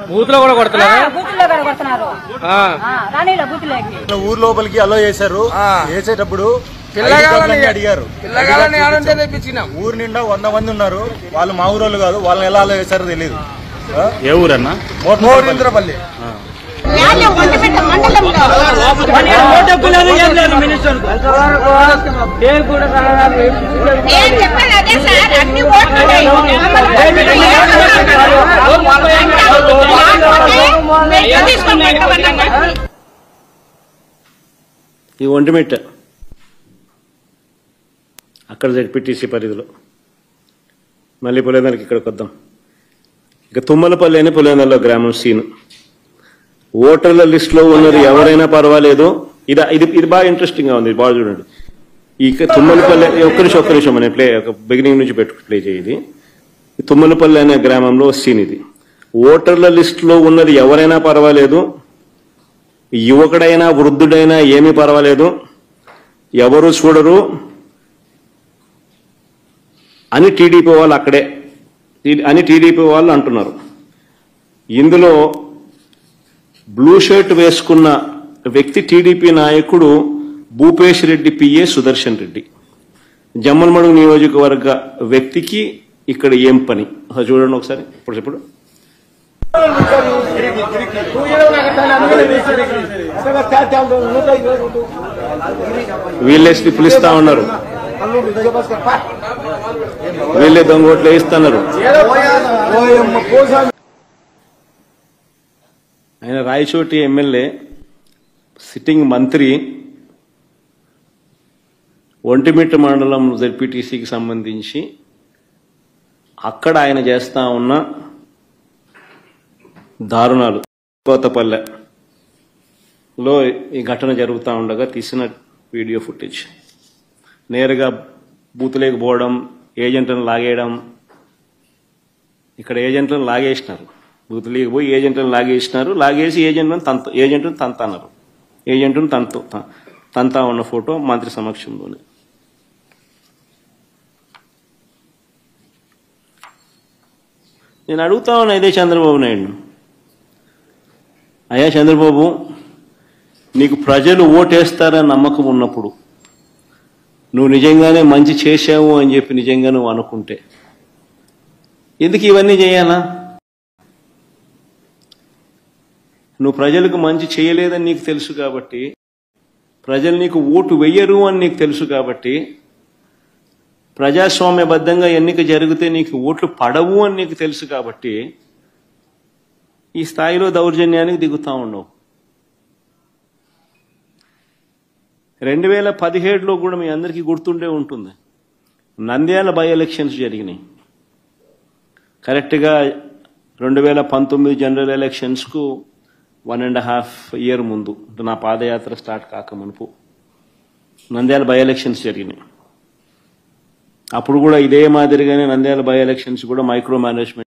Booth లో కూడా కొడుతున్నారు. ఊరు లోపలికి అలో చేశారు. వేసేటప్పుడు అడిగారు. ఊరు నిండా 100 మంది ఉన్నారు. వాళ్ళు మా ఊరోళ్ళు కాదు. వాళ్ళని ఎలా అలో చేశారో తెలియదు. ఏ ఊరన్నా? మోరింద్రపల్లి. ఈ ఒంటిమిట్ట అక్కడ జడ్పీటీసీ పరిధిలో మళ్ళీ పులేందలకి ఇక్కడికి వద్దాం. ఇక తుమ్మలపల్లి అని పులేందల్లో గ్రామం సీను. ఓటర్ల లిస్ట్ లో ఉన్నది ఎవరైనా పర్వాలేదు. ఇది బాగా ఇంట్రెస్టింగ్ గా ఉంది. బాగా చూడండి. ఇక తుమ్మలపల్లి ఒక్క నిమిషం నేను బిగినింగ్ నుంచి ప్లే చేయి. తుమ్మలపల్లి అనే గ్రామంలో సీన్ ఇది. ఓటర్ల లిస్ట్ లో ఉన్నది ఎవరైనా పర్వాలేదు, యువకుడైనా వృద్ధుడైనా ఏమీ పర్వాలేదు, ఎవరు చూడరు అని టీడీపీ వాళ్ళు టీడీపీ వాళ్ళు అంటున్నారు. ఇందులో బ్లూ షర్ట్ వేసుకున్న వ్యక్తి టీడీపీ నాయకుడు భూపేష్ రెడ్డి పిఏ సుదర్శన్ రెడ్డి. జమ్మలమడుగు నియోజకవర్గ వ్యక్తికి ఇక్కడ ఏం పని చూడండి ఒకసారి. ఇప్పుడు వీళ్ళేసి పిలుస్తా ఉన్నారు. వీళ్ళే దొంగోట్లు వేయిస్తున్నారు. ఆయన రాయచోటి ఎమ్మెల్యే, సిట్టింగ్ మంత్రి, ఒంటిమిట్ట మండలం జెడ్పీటీసీకి సంబంధించి అక్కడ ఆయన చేస్తా ఉన్న దారుణాలు కోతపల్లెలో ఈ ఘటన జరుగుతూ ఉండగా తీసిన వీడియో ఫుటేజ్. నేరుగా బూతులేకి పోవడం, ఏజెంట్లను లాగేయడం. ఇక్కడ ఏజెంట్లను లాగేసినారు. బూతులేకి పోయి ఏజెంట్లను లాగేసి ఏజెంట్ను తంతన్నారు. ఏజెంట్ను తంతా ఉన్న ఫోటో మంత్రి సమక్షంలోనే. నేను అడుగుతా ఉన్నా ఇదే చంద్రబాబు నాయుడు, అయ్యా చంద్రబాబు, నీకు ప్రజలు ఓటేస్తారని నమ్మకం ఉన్నప్పుడు, నువ్వు నిజంగానే మంచి చేశావు అని చెప్పి నిజంగా నువ్వు అనుకుంటే ఎందుకు ఇవన్నీ చేయాలా? నువ్వు ప్రజలకు మంచి చేయలేదని నీకు తెలుసు కాబట్టి, ప్రజలు నీకు ఓటు వెయ్యరు అని నీకు తెలుసు కాబట్టి, ప్రజాస్వామ్యబద్ధంగా ఎన్నిక జరిగితే నీకు ఓట్లు పడవు అని నీకు తెలుసు కాబట్టి ఈ స్థాయిలో దౌర్జన్యానికి దిగుతా ఉండవు. 2017లో కూడా మీ అందరికీ గుర్తుండే ఉంటుంది, నంద్యాల బై ఎలక్షన్స్ జరిగినాయి. కరెక్ట్గా 2019 జనరల్ ఎలక్షన్స్కు 1.5 year ముందు, నా పాదయాత్ర స్టార్ట్ కాకమునుపు నంద్యాల బై ఎలక్షన్స్ జరిగినాయి. అప్పుడు కూడా ఇదే మాదిరిగానే నంద్యాల బై ఎలక్షన్స్ కూడా మైక్రో మేనేజ్మెంట్